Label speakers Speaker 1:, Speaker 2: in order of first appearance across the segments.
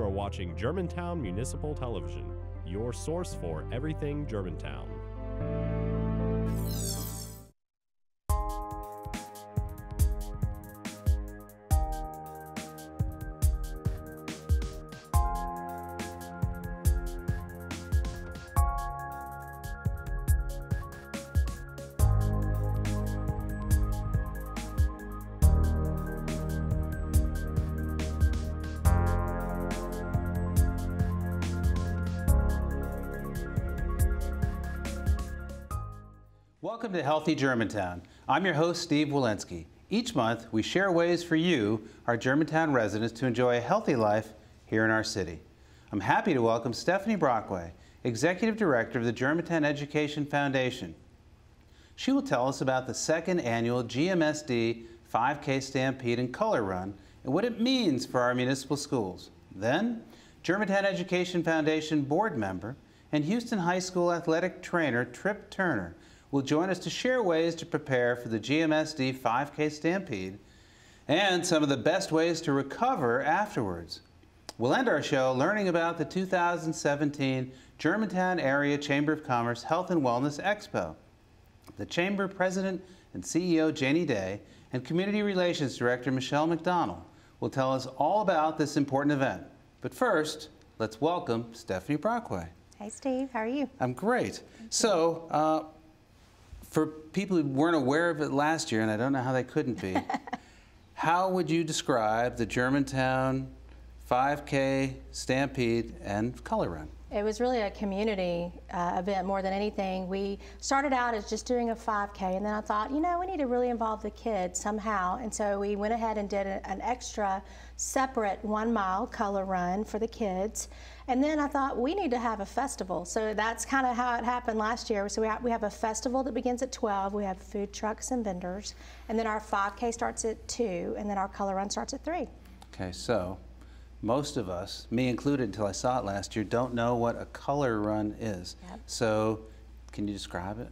Speaker 1: are watching Germantown Municipal Television, your source for everything Germantown.
Speaker 2: Welcome to Healthy Germantown. I'm your host, Steve Wilensky. Each month, we share ways for you, our Germantown residents, to enjoy a healthy life here in our city. I'm happy to welcome Stephanie Brockway, Executive Director of the Germantown Education Foundation. She will tell us about the second annual GMSD 5K Stampede and Color Run and what it means for our municipal schools. Then, Germantown Education Foundation board member and Houston High School athletic trainer Tripp Turner will join us to share ways to prepare for the GMSD 5K Stampede and some of the best ways to recover afterwards. We'll end our show learning about the 2017 Germantown Area Chamber of Commerce Health and Wellness Expo. The Chamber President and CEO Janie and Community Relations Director Michelle McDonnell will tell us all about this important event. But first, let's welcome Stephanie Brockway.
Speaker 3: Hey Steve, how are you?
Speaker 2: I'm great. So, for people who weren't aware of it last year, and I don't know how they couldn't be, how would you describe the Germantown 5K Stampede and Color Run?
Speaker 3: It was really a community event more than anything. We started out as just doing a 5K, and then I thought, you know, we need to really involve the kids somehow. And so we went ahead and did an extra separate 1 mile color run for the kids. And then I thought we need to have a festival. So that's kind of how it happened last year. So we have a festival that begins at 12. We have food trucks and vendors. And then our 5K starts at 2, and then our color run starts at 3.
Speaker 2: Okay, so most of us, me included until I saw it last year, don't know what a color run is.
Speaker 3: Yep.
Speaker 2: So can you describe it?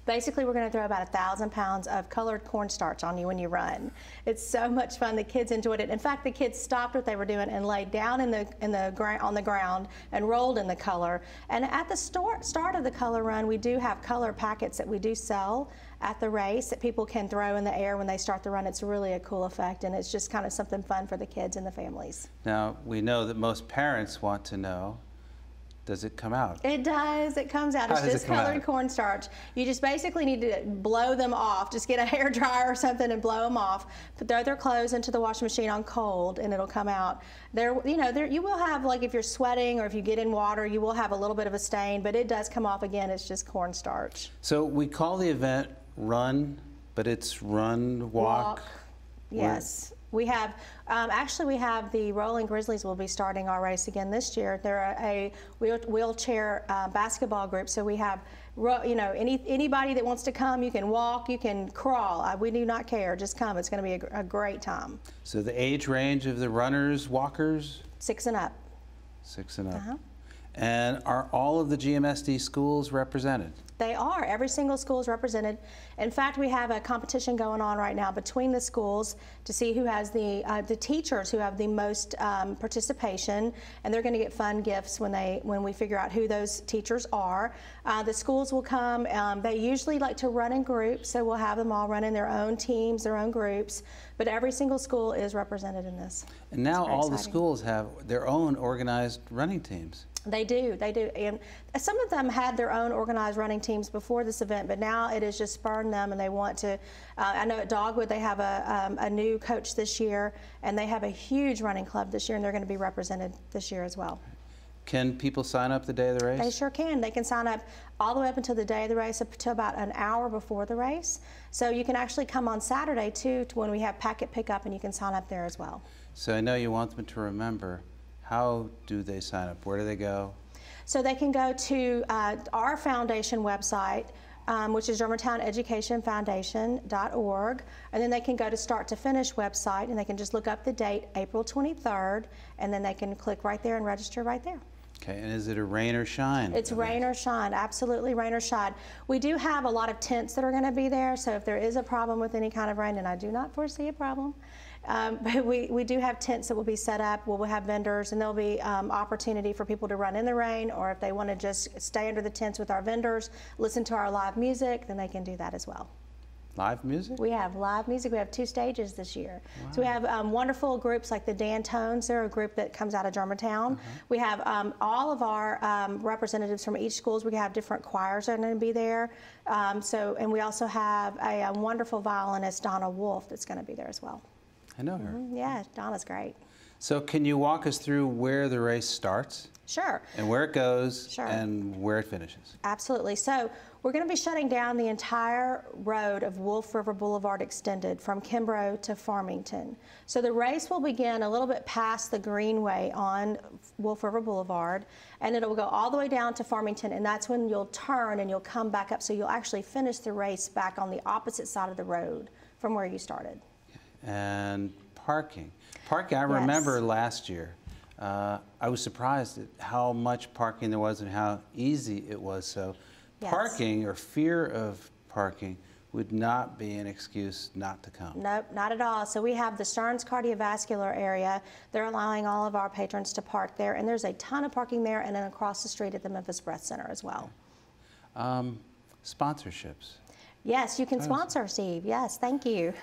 Speaker 3: Basically, we're going to throw about 1,000 pounds of colored cornstarch on you when you run. It's so much fun. The kids enjoyed it. In fact, the kids stopped what they were doing and laid down on the ground and rolled in the color. And at the start of the color run, we do have color packets that we do sell at the race that people can throw in the air when they start the run. It's really a cool effect, and it's just kind of something fun for the kids and the families.
Speaker 2: Now, we know that most parents want to know, does it come out?
Speaker 3: It does. It comes out. It's just colored cornstarch. You just basically need to blow them off. Just get a hair dryer or something and blow them off. Throw their clothes into the washing machine on cold, and it'll come out. You will have, like, if you're sweating or if you get in water, you will have a little bit of a stain, but it does come off again. It's just cornstarch.
Speaker 2: So we call the event Run, but it's Run, Walk.
Speaker 3: Yes. We have, actually we have the Rolling Grizzlies will be starting our race again this year. They're a wheelchair basketball group, so we have, anybody that wants to come, you can walk, you can crawl. We do not care, just come. It's going to be a great time.
Speaker 2: So the age range of the runners, walkers?
Speaker 3: 6 and up.
Speaker 2: 6 and up. And are all of the GMSD schools represented?
Speaker 3: They are. Every single school is represented. In fact, we have a competition going on right now between the schools to see who has the teachers who have the most participation, and they're going to get fun gifts when we figure out who those teachers are. The schools will come. They usually like to run in groups, so we'll have them all run in their own teams, their own groups. But every single school is represented in this.
Speaker 2: And now all the schools have their own organized running teams.
Speaker 3: They do, and some of them had their own organized running teams before this event, but now it has just spurred them, and they want to. I know at Dogwood they have a new coach this year, and they have a huge running club this year, and they're going to be represented this year as well.
Speaker 2: Can people sign up the day of the race?
Speaker 3: They sure can. They can sign up all the way up until the day of the race, up to about an hour before the race. So you can actually come on Saturday too, to when we have packet pickup, and you can sign up there as well. So
Speaker 2: I know you want them to remember. How do they sign up? Where do they go?
Speaker 3: So they can go to our foundation website, which is GermantownEducationFoundation.org, and then they can go to Start to Finish website, and they can just look up the date, April 23rd, and then they can click right there and register right there.
Speaker 2: Okay, and is it a rain or shine?
Speaker 3: It's rain or shine, absolutely rain or shine. We do have a lot of tents that are going to be there, so if there is a problem with any kind of rain, and I do not foresee a problem, But we do have tents that will be set up. We'll have vendors, and there'll be opportunity for people to run in the rain, or if they want to just stay under the tents with our vendors, listen to our live music, then they can do that as well.
Speaker 2: Live music?
Speaker 3: We have live music. We have 2 stages this year. Wow. So we have wonderful groups like the Dan Tones. They're a group that comes out of Germantown. We have all of our representatives from each schools. We have different choirs that are going to be there. And we also have a wonderful violinist, Donna Wolf, that's going to be there as well.
Speaker 2: I know her.
Speaker 3: Yeah, Donna's great.
Speaker 2: So can you walk us through where the race starts?
Speaker 3: Sure.
Speaker 2: And where it goes,
Speaker 3: sure,
Speaker 2: and where it finishes?
Speaker 3: Absolutely. So we're going to be shutting down the entire road of Wolf River Boulevard extended from Kimbrough to Farmington. So the race will begin a little bit past the Greenway on Wolf River Boulevard, and it will go all the way down to Farmington, and that's when you'll turn and you'll come back up. So you'll actually finish the race back on the opposite side of the road from where you started.
Speaker 2: And parking. Parking, I remember last year, I was surprised at how much parking there was and how easy it was. So parking or fear of parking would not be an excuse not to come.
Speaker 3: Nope, not at all. So we have the Stearns Cardiovascular area. They're allowing all of our patrons to park there, and there's a ton of parking there, and then across the street at the Memphis Breast Center as well.
Speaker 2: Sponsorships.
Speaker 3: Yes, you can sponsor, Steve. Yes, thank you.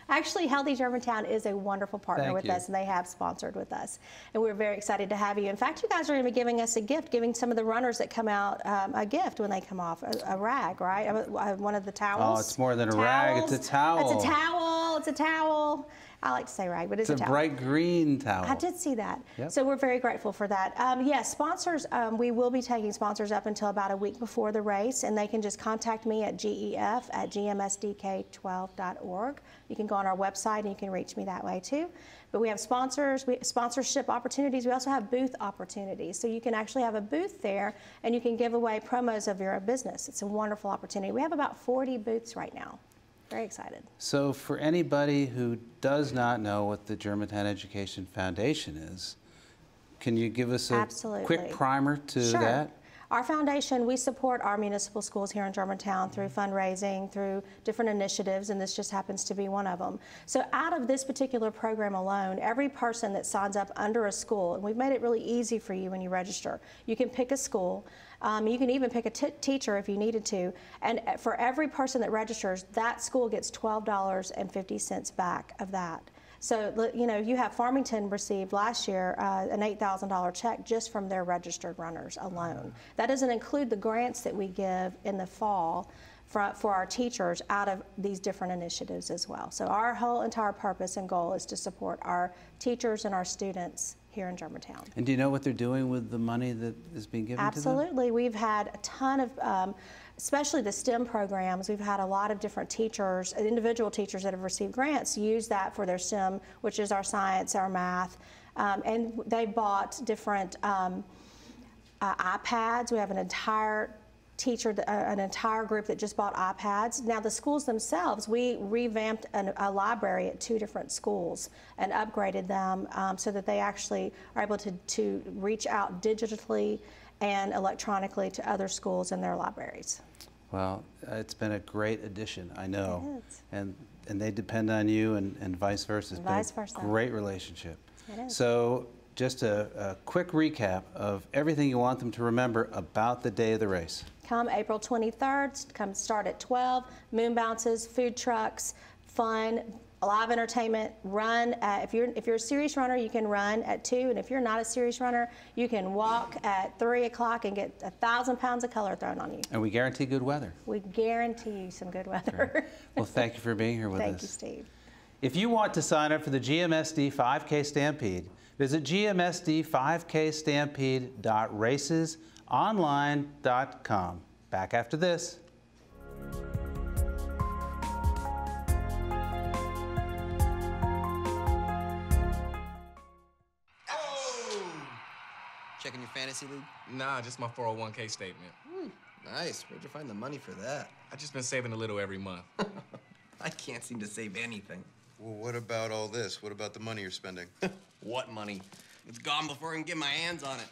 Speaker 3: Actually, Healthy Germantown is a wonderful partner with us, and they have sponsored with us. And we're very excited to have you. In fact, you guys are going to be giving us a gift, giving some of the runners that come out a gift when they come off, a rag, right? One of the towels.
Speaker 2: Oh, it's more than a rag, it's a towel.
Speaker 3: It's a towel, it's a towel. I like to say rag, but it's a towel.
Speaker 2: It's a bright green towel.
Speaker 3: I did see that.
Speaker 2: Yep.
Speaker 3: So we're very grateful for that. Yes, sponsors, we will be taking sponsors up until about a week before the race, and they can just contact me at gef@gmsdk12.org. You can go on our website and you can reach me that way too. But we have sponsors, sponsorship opportunities. We also have booth opportunities. So you can actually have a booth there and you can give away promos of your business. It's a wonderful opportunity. We have about 40 booths right now. Very excited.
Speaker 2: So for anybody who does not know what the Germantown Education Foundation is, can you give us a quick primer to that?
Speaker 3: Our foundation, we support our municipal schools here in Germantown through fundraising, through different initiatives, and this just happens to be one of them. So out of this particular program alone, every person that signs up under a school, and we've made it really easy for you when you register, you can pick a school. You can even pick a teacher if you needed to. And for every person that registers, that school gets $12.50 back of that. So, you know, you have Farmington received last year an $8,000 check just from their registered runners alone. That doesn't include the grants that we give in the fall for our teachers out of these different initiatives as well. So our whole entire purpose and goal is to support our teachers and our students here in Germantown.
Speaker 2: And do you know what they're doing with the money that is being given to them?
Speaker 3: Absolutely. We've had a ton of, especially the STEM programs, we've had a lot of different teachers, individual teachers that have received grants use that for their STEM, which is our science, our math, and they bought different iPads. We have an entire an entire group that just bought iPads. Now the schools themselves, we revamped a library at 2 different schools and upgraded them so that they actually are able to reach out digitally and electronically to other schools in their libraries.
Speaker 2: Well, it's been a great addition, I know. And they depend on you and vice versa. It's been a great relationship.
Speaker 3: It is.
Speaker 2: So just a quick recap of everything you want them to remember about the day of the race.
Speaker 3: Come April 23rd, come start at 12, moon bounces, food trucks, fun, live entertainment, run. If you're a serious runner, you can run at 2, and if you're not a serious runner, you can walk at 3 o'clock and get 1,000 pounds of color thrown on you.
Speaker 2: And we guarantee good weather.
Speaker 3: We guarantee you some good weather.
Speaker 2: Great. Well, thank you for being here with us.
Speaker 3: Thank you, Steve.
Speaker 2: If you want to sign up for the GMSD 5K Stampede, visit gmsd5kstampede.racesonline.com. Back after this.
Speaker 4: Checking your fantasy league?
Speaker 5: Nah, just my 401k statement.
Speaker 4: Nice. Where'd you find the money for that?
Speaker 5: I just been saving a little every month.
Speaker 4: I can't seem to save anything.
Speaker 6: Well, what about all this? What about the money you're spending?
Speaker 4: What money? It's gone before I can get my hands on it.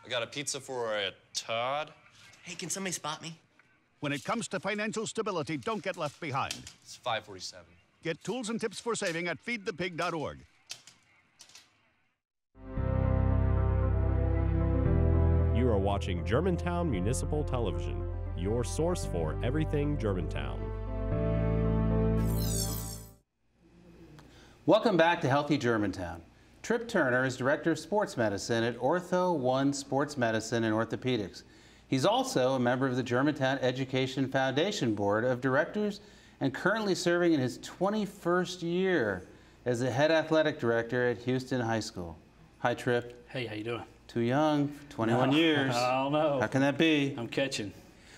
Speaker 7: I got a pizza for a Todd.
Speaker 4: Hey, can somebody spot me?
Speaker 8: When it comes to financial stability, don't get left behind.
Speaker 7: It's 547.
Speaker 8: Get tools and tips for saving at feedthepig.org.
Speaker 1: You are watching Germantown Municipal Television, your source for everything Germantown.
Speaker 2: Welcome back to Healthy Germantown. Tripp Turner is Director of Sports Medicine at OrthoOne Sports Medicine and Orthopedics. He's also a member of the Germantown Education Foundation Board of Directors and currently serving in his 21st year as the head athletic director at Houston High School. Hi, Tripp.
Speaker 9: Hey, how you doing?
Speaker 2: Too young, 21 years.
Speaker 9: I don't know.
Speaker 2: How can that be?
Speaker 9: I'm catching.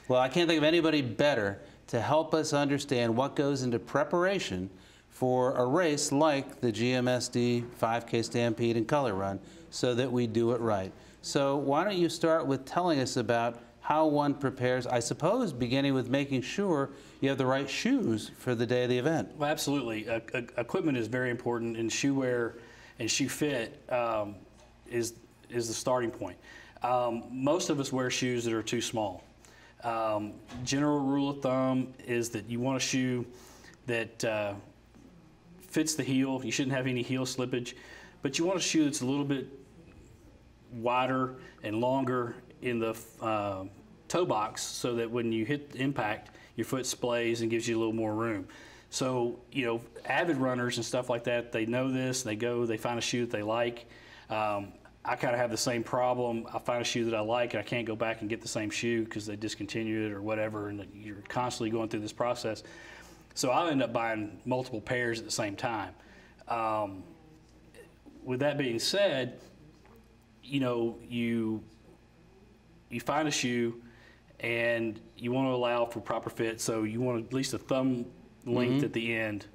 Speaker 2: Well, I can't think of anybody better to help us understand what goes into preparation for a race like the GMSD 5K Stampede and Color Run so that we do it right. So why don't you start with telling us about how one prepares, I suppose, beginning with making sure you have the right shoes for the day of the event.
Speaker 9: Well, absolutely. Equipment is very important, and shoe wear and shoe fit is the starting point. Most of us wear shoes that are too small. General rule of thumb is that you want a shoe that fits the heel. You shouldn't have any heel slippage, but you want a shoe that's a little bit wider and longer in the toe box so that when you hit the impact, your foot splays and gives you a little more room. So, you know, avid runners and stuff like that, they know this, they go, they find a shoe that they like. I kind of have the same problem. I find a shoe that I like and I can't go back and get the same shoe because they discontinued it or whatever, and you're constantly going through this process. So I'll end up buying multiple pairs at the same time. With that being said, you know, you find a shoe and you want to allow for proper fit, so you want at least a thumb length at the end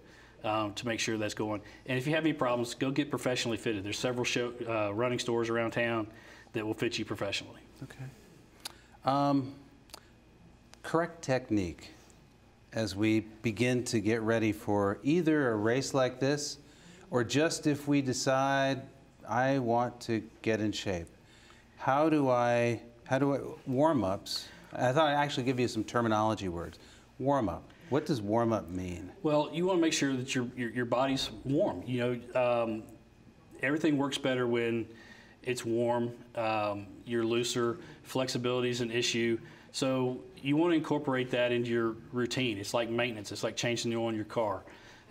Speaker 9: to make sure that's going. And if you have any problems, go get professionally fitted. There's several running stores around town that will fit you professionally.
Speaker 2: Okay. Correct technique as we begin to get ready for either a race like this or just if we decide I want to get in shape. How do I warm-ups? I thought I'd actually give you some terminology words. Warm-up. What does warm-up mean?
Speaker 9: Well, you want to make sure that your body's warm. You know, everything works better when it's warm. You're looser. Flexibility is an issue. So you want to incorporate that into your routine. It's like maintenance. It's like changing the oil in your car.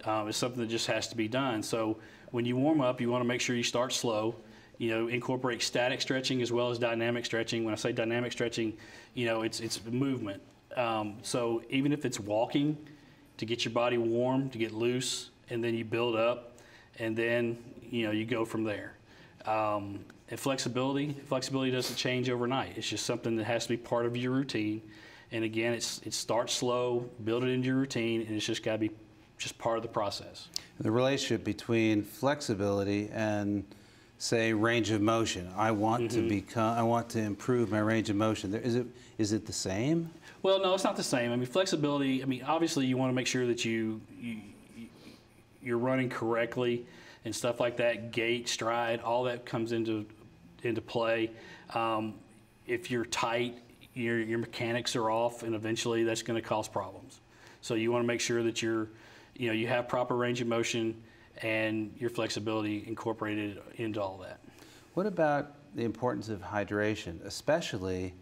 Speaker 9: It's something that just has to be done. So when you warm up, you want to make sure you start slow. You know, incorporate static stretching as well as dynamic stretching. When I say dynamic stretching, you know, it's movement. So even if it's walking to get your body warm, to get loose, and then you build up, and then, you know, you go from there. And flexibility doesn't change overnight. It's just something that has to be part of your routine. And again, it starts slow, build it into your routine, and it's just got to be just part of the process.
Speaker 2: The relationship between flexibility and, say, range of motion. I want to improve my range of motion. Is it the same?
Speaker 9: Well, no, it's not the same. I mean, flexibility, I mean, obviously you want to make sure that you're running correctly and stuff like that. Gait, stride, all that comes into play. If you're tight, your mechanics are off, and eventually that's going to cause problems. So you want to make sure that you have proper range of motion and your flexibility incorporated into all that.
Speaker 2: What about the importance of hydration, especially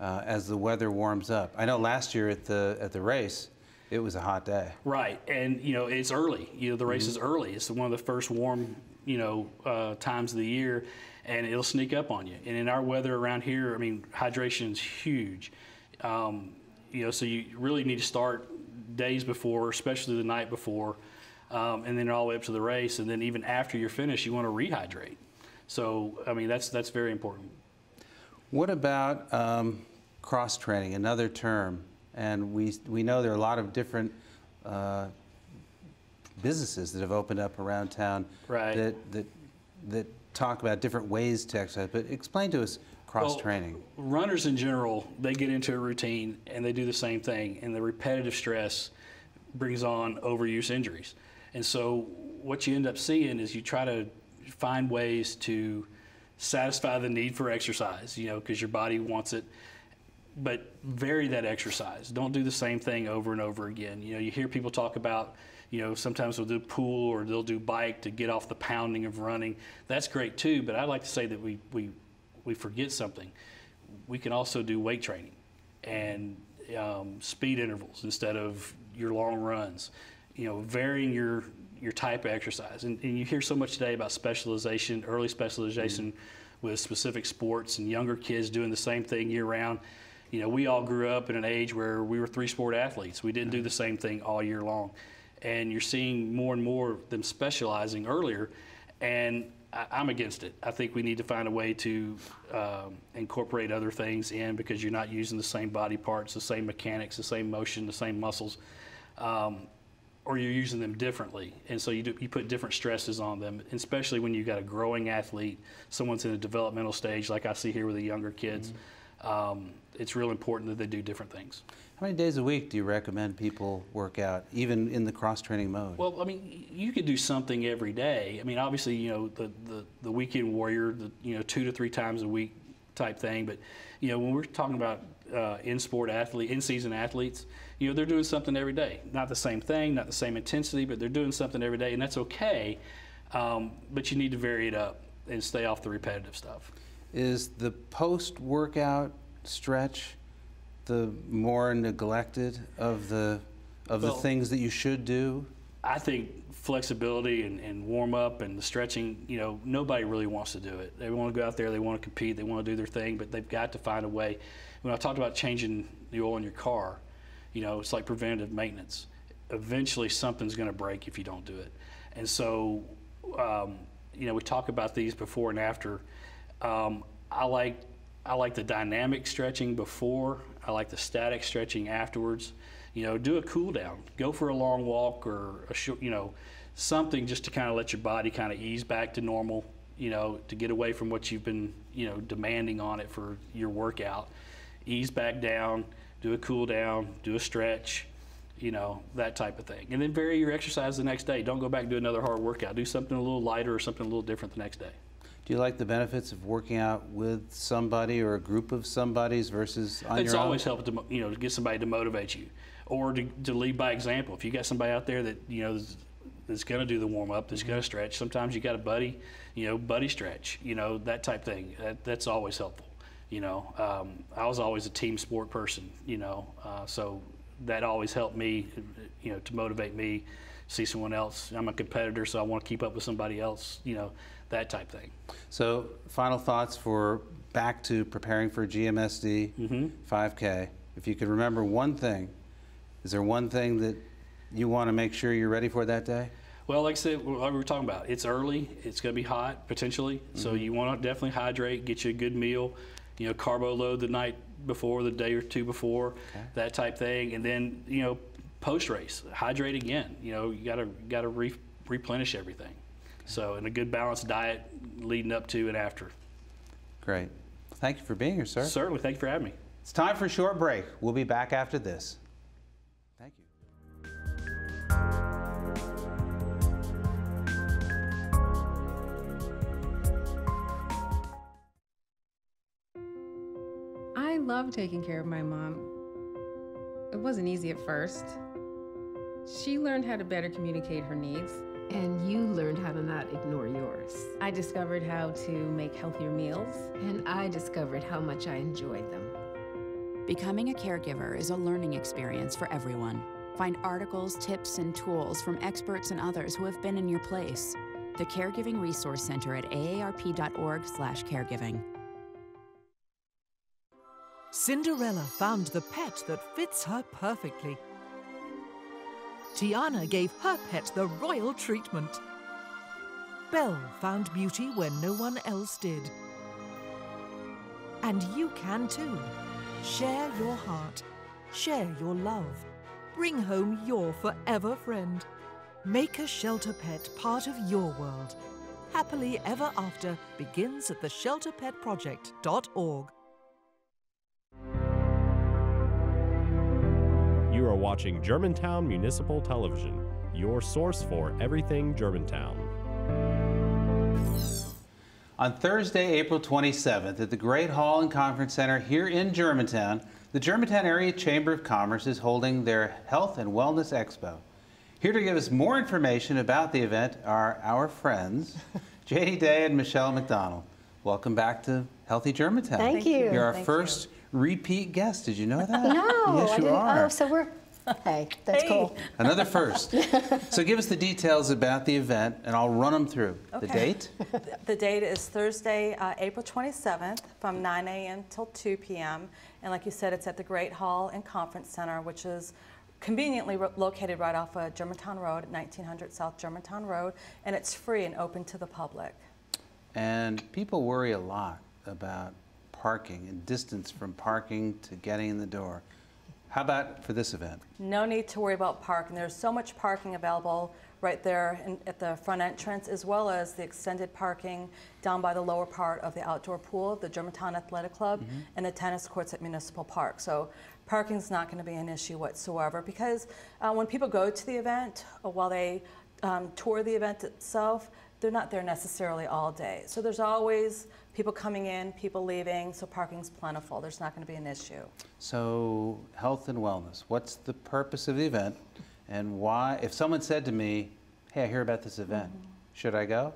Speaker 2: as the weather warms up? I know last year at the race, it was a hot day.
Speaker 9: Right, and you know it's early. You know the race is early. It's one of the first warm times of the year, and it'll sneak up on you. And in our weather around here, I mean, hydration is huge. So you really need to start days before, especially the night before, and then all the way up to the race, and then even after you're finished, you want to rehydrate. So I mean that's very important.
Speaker 2: What about cross training, another term? And we know there are a lot of different businesses that have opened up around town that talk about different ways to exercise. But explain to us cross training.
Speaker 9: Well, runners in general, they get into a routine and they do the same thing, and the repetitive stress brings on overuse injuries. And so what you end up seeing is you try to find ways to satisfy the need for exercise, because your body wants it, but vary that exercise. Don't do the same thing over and over again. You hear people talk about, You know, sometimes they'll do pool or they'll do bike to get off the pounding of running. That's great too, but I'd like to say that we forget something. We can also do weight training and speed intervals instead of your long runs. You know, varying your type of exercise. And you hear so much today about specialization, early specialization with specific sports, and younger kids doing the same thing year round. You know, we all grew up in an age where we were 3-sport athletes. We didn't do the same thing all year long. And you're seeing more and more of them specializing earlier, and I'm against it. I think we need to find a way to incorporate other things in, because you're not using the same body parts, the same mechanics, the same motion, the same muscles, or you're using them differently. And so you put different stresses on them, especially when you've got a growing athlete, someone's in a developmental stage like I see here with the younger kids. It's real important that they do different things.
Speaker 2: How many days a week do you recommend people work out, even in the cross-training mode?
Speaker 9: Well, I mean, you could do something every day. I mean, obviously, you know, the weekend warrior, you know, 2 to 3 times a week type thing. But, you know, when we're talking about in-season athletes, you know, they're doing something every day. Not the same thing, not the same intensity, but they're doing something every day, and that's okay. But you need to vary it up and stay off the repetitive stuff.
Speaker 2: Is the post-workout stretch the more neglected of the things that you should do?
Speaker 9: I think flexibility and warm up and the stretching, you know, nobody really wants to do it. They want to go out there, they want to compete, they want to do their thing, but they've got to find a way. When I talked about changing the oil in your car, you know, it's like preventative maintenance. Eventually something's going to break if you don't do it. And so, you know, we talk about these before and after. I like the dynamic stretching before. I like the static stretching afterwards. You know, do a cool down. Go for a long walk or a short, you know, something just to kind of let your body kind of ease back to normal, you know, to get away from what you've been, you know, demanding on it for your workout. Ease back down, do a cool down, do a stretch, you know, that type of thing. And then vary your exercise the next day. Don't go back and do another hard workout. Do something a little lighter or something a little different the next day.
Speaker 2: Do you like the benefits of working out with somebody or a group of somebodies versus on your own?
Speaker 9: It's always helped to, you know, to get somebody to motivate you, or to lead by example. If you got somebody out there that, you know, that's going to do the warm up, that's going to stretch. Sometimes you got a buddy, you know, buddy stretch, you know, that type thing. That's always helpful. You know, I was always a team sport person, you know, so that always helped me, you know, to motivate me. See someone else. I'm a competitor, so I want to keep up with somebody else, you know, that type thing. So
Speaker 2: final thoughts for back to preparing for GMSD 5K. If you could remember one thing, is there one thing that you want to make sure you're ready for that day?
Speaker 9: Well, like I said, like we were talking about, it's early, it's going to be hot potentially, so you want to definitely hydrate, get you a good meal, you know, carbo load the night before, the day or two before, that type thing, and then, you know, post-race, hydrate again. You know, you got to replenish everything. So, and a good balanced diet leading up to and after.
Speaker 2: Great. Thank you for being here, sir.
Speaker 9: Certainly. Thank you for having me.
Speaker 2: It's time for a short break. We'll be back after this. Thank you.
Speaker 10: I love taking care of my mom. It wasn't easy at first. She learned how to better communicate her needs.
Speaker 11: And you learned how to not ignore yours.
Speaker 10: I discovered how to make healthier meals.
Speaker 11: And I discovered how much I enjoyed them.
Speaker 12: Becoming a caregiver is a learning experience for everyone. Find articles, tips, and tools from experts and others who have been in your place. The Caregiving Resource Center at aarp.org/caregiving.
Speaker 13: Cinderella found the pet that fits her perfectly. Tiana gave her pet the royal treatment. Belle found beauty where no one else did. And you can too. Share your heart. Share your love. Bring home your forever friend. Make a shelter pet part of your world. Happily Ever After begins at theshelterpetproject.org.
Speaker 1: You are watching Germantown Municipal Television, your source for everything Germantown.
Speaker 2: On Thursday, April 27th, at the Great Hall and Conference Center here in Germantown, the Germantown Area Chamber of Commerce is holding their Health and Wellness Expo. Here to give us more information about the event are our friends, Janie Day and Michelle McDonnell. Welcome back to Healthy Germantown.
Speaker 14: Thank you.
Speaker 2: You're our
Speaker 14: Thank
Speaker 2: first repeat guest. Did you know that?
Speaker 14: No,
Speaker 2: yes,
Speaker 14: I
Speaker 2: you
Speaker 14: didn't.
Speaker 2: are.
Speaker 14: Oh, so we're, hey, that's cool.
Speaker 2: Another first. So give us the details about the event, and I'll run them through.
Speaker 15: Okay.
Speaker 2: The date?
Speaker 15: The date is Thursday, April 27th from 9 a.m. till 2 p.m. And like you said, it's at the Great Hall and Conference Center, which is conveniently located right off of Germantown Road, 1900 South Germantown Road, and it's free and open to the public.
Speaker 2: And people worry a lot about parking and distance from parking to getting in the door. How about for this event?
Speaker 15: No need to worry about parking. There's so much parking available right there at the front entrance, as well as the extended parking down by the lower part of the outdoor pool, the Germantown Athletic Club, and the tennis courts at Municipal Park. So parking's not going to be an issue whatsoever, because when people go to the event, while they tour the event itself, they're not there necessarily all day. So there's always people coming in, people leaving, so parking's plentiful. There's not going to be an issue.
Speaker 2: So, health and wellness. What's the purpose of the event, and why? If someone said to me, hey, I hear about this event, should I go?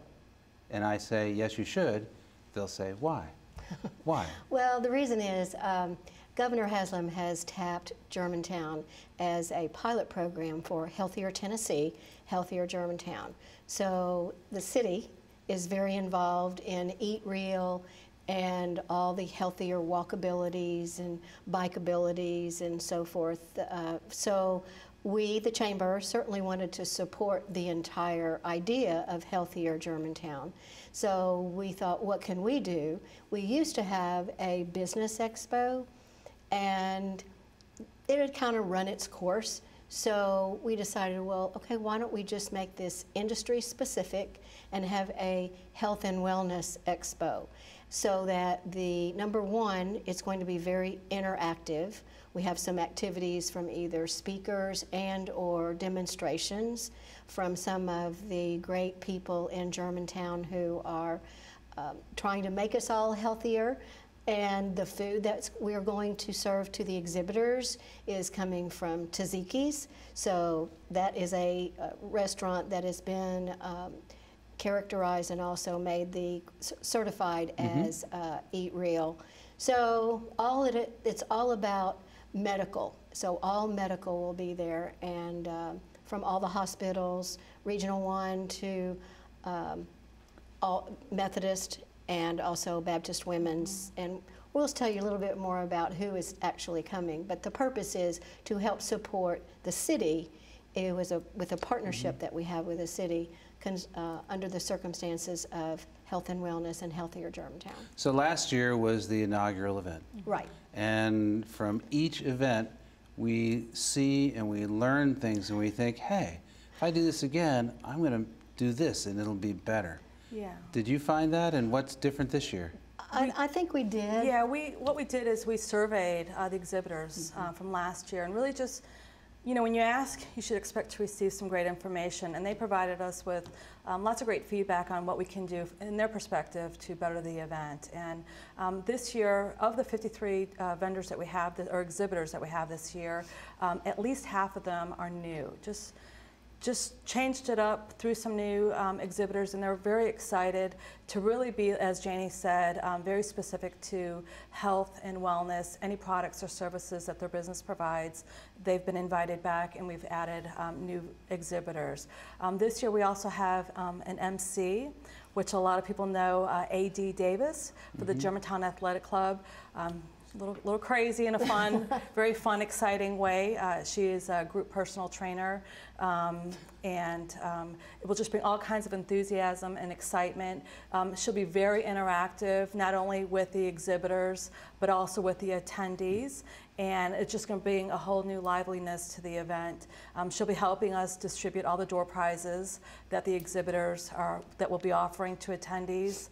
Speaker 2: And I say, yes, you should, they'll say, why? Why?
Speaker 14: Well, the reason is Governor Haslam has tapped Germantown as a pilot program for Healthier Tennessee, Healthier Germantown. So the city is very involved in Eat Real and all the healthier walkabilities and bikeabilities and so forth. So we, the Chamber, certainly wanted to support the entire idea of Healthier Germantown. So we thought, what can we do? We used to have a business expo, and it had kind of run its course. So we decided, well, okay, why don't we just make this industry specific and have a Health and Wellness Expo, so that the number one, it's going to be very interactive. We have some activities from either speakers and or demonstrations from some of the great people in Germantown who are trying to make us all healthier. And the food that we're going to serve to the exhibitors is coming from Tzatziki's. So that is a restaurant that has been characterized and also made the certified as Eat Real. So it's all about medical. So all medical will be there, and from all the hospitals, Regional 1 to all Methodist, and also Baptist Women's. And we'll tell you a little bit more about who is actually coming. But the purpose is to help support the city. It was with a partnership that we have with the city under the circumstances of health and wellness and Healthier Germantown.
Speaker 2: So last year was the inaugural event.
Speaker 14: Right.
Speaker 2: And from each event, we see and we learn things, and we think, hey, if I do this again, I'm going to do this and it'll be better.
Speaker 15: Yeah.
Speaker 2: Did you find that, and what's different this year?
Speaker 14: I think we did.
Speaker 15: Yeah, what we did is we surveyed the exhibitors from last year, and really just, you know, when you ask, you should expect to receive some great information, and they provided us with lots of great feedback on what we can do in their perspective to better the event. And this year, of the 53 vendors that we have, or exhibitors that we have this year, at least half of them are new. Just changed it up through some new exhibitors, and they're very excited to really be, as Janie said, very specific to health and wellness, any products or services that their business provides. They've been invited back, and we've added new exhibitors. This year we also have an MC, which a lot of people know, A.D. Davis, for the Germantown Athletic Club. A little crazy in a fun, very fun, exciting way. She is a group personal trainer, and it will just bring all kinds of enthusiasm and excitement. She'll be very interactive, not only with the exhibitors, but also with the attendees. And it's just going to bring a whole new liveliness to the event. She'll be helping us distribute all the door prizes that the exhibitors that will be offering to attendees.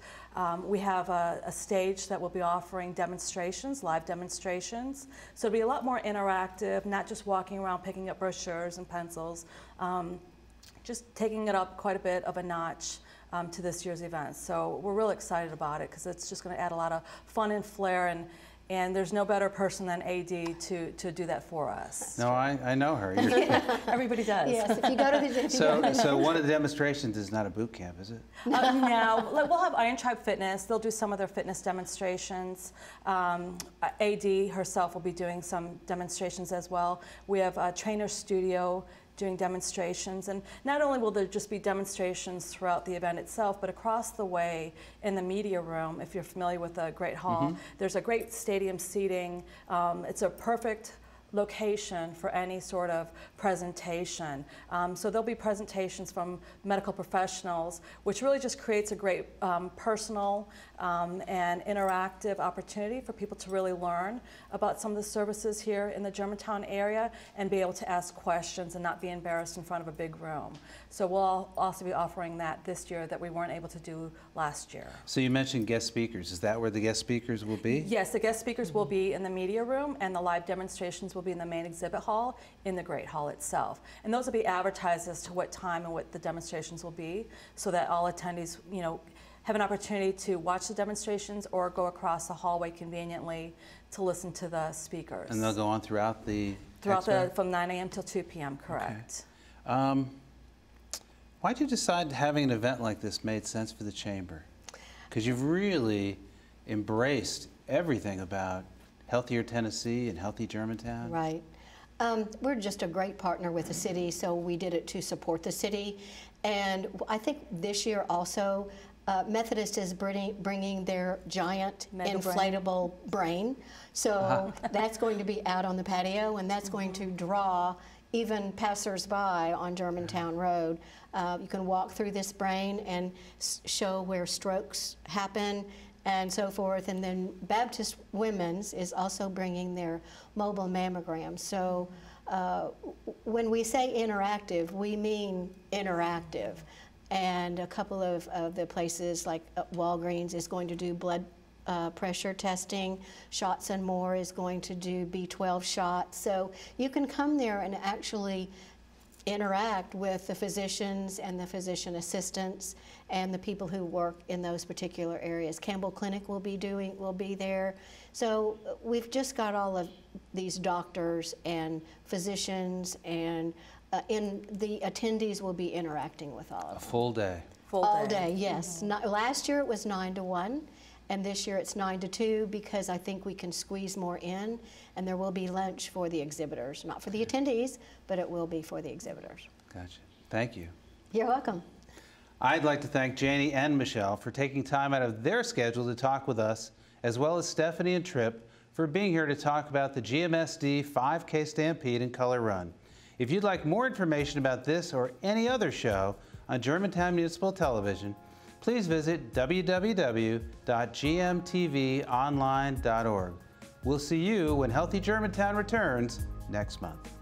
Speaker 15: We have a stage that will be offering demonstrations, live demonstrations. So it'll be a lot more interactive, not just walking around picking up brochures and pencils, just taking it up quite a bit of a notch to this year's event. So we're real excited about it, because it's just going to add a lot of fun and flair, and there's no better person than AD to do that for us.
Speaker 2: No, I know her.
Speaker 15: Everybody does.
Speaker 14: Yes, if you go to the
Speaker 2: So one of the demonstrations is not a boot camp, is it?
Speaker 15: No, we'll have Iron Tribe Fitness. They'll do some of their fitness demonstrations. AD herself will be doing some demonstrations as well. We have a trainer studio doing demonstrations, and not only will there just be demonstrations throughout the event itself, but across the way in the media room, if you're familiar with the Great Hall, there's a great stadium seating. It's a perfect location for any sort of presentation. So there'll be presentations from medical professionals, which really just creates a great personal and interactive opportunity for people to really learn about some of the services here in the Germantown area and be able to ask questions and not be embarrassed in front of a big room. So we'll also be offering that this year that we weren't able to do last year.
Speaker 2: So you mentioned guest speakers. Is that where the guest speakers will be?
Speaker 15: Yes, the guest speakers will be in the media room, and the live demonstrations will be in the main exhibit hall in the Great Hall itself. And those will be advertised as to what time and what the demonstrations will be, so that all attendees, you know, have an opportunity to watch the demonstrations or go across the hallway conveniently to listen to the speakers.
Speaker 2: And they'll go on throughout the
Speaker 15: from 9 a.m. till 2 p.m. Correct.
Speaker 2: Okay. Why did you decide having an event like this made sense for the Chamber? Because you've really embraced everything about Healthier Tennessee and Healthy Germantown.
Speaker 14: Right. We're just a great partner with the city, so we did it to support the city. And I think this year also, Methodist is bringing their giant inflatable brain. So that's going to be out on the patio, and that's going to draw even passersby on Germantown Road. You can walk through this brain and show where strokes happen and so forth. And then Baptist Women's is also bringing their mobile mammograms. So when we say interactive, we mean interactive. And a couple of the places like Walgreens is going to do blood pressure testing. Shots and More is going to do B12 shots. So you can come there and actually interact with the physicians and the physician assistants and the people who work in those particular areas. Campbell Clinic will be there. So we've just got all of these doctors and physicians, and the attendees will be interacting with all of them.
Speaker 2: A full day.
Speaker 14: All day, yes. Last year it was 9 to 1. And this year it's 9 to 2 because I think we can squeeze more in, and there will be lunch for the exhibitors. Not for the attendees, but it will be for the exhibitors.
Speaker 2: Gotcha. Thank you.
Speaker 14: You're welcome.
Speaker 2: I'd like to thank Janie and Michelle for taking time out of their schedule to talk with us, as well as Stephanie and Tripp for being here to talk about the GMSD 5K Stampede and Color Run. If you'd like more information about this or any other show on Germantown Municipal Television, please visit www.gmtvonline.org. We'll see you when Healthy Germantown returns next month.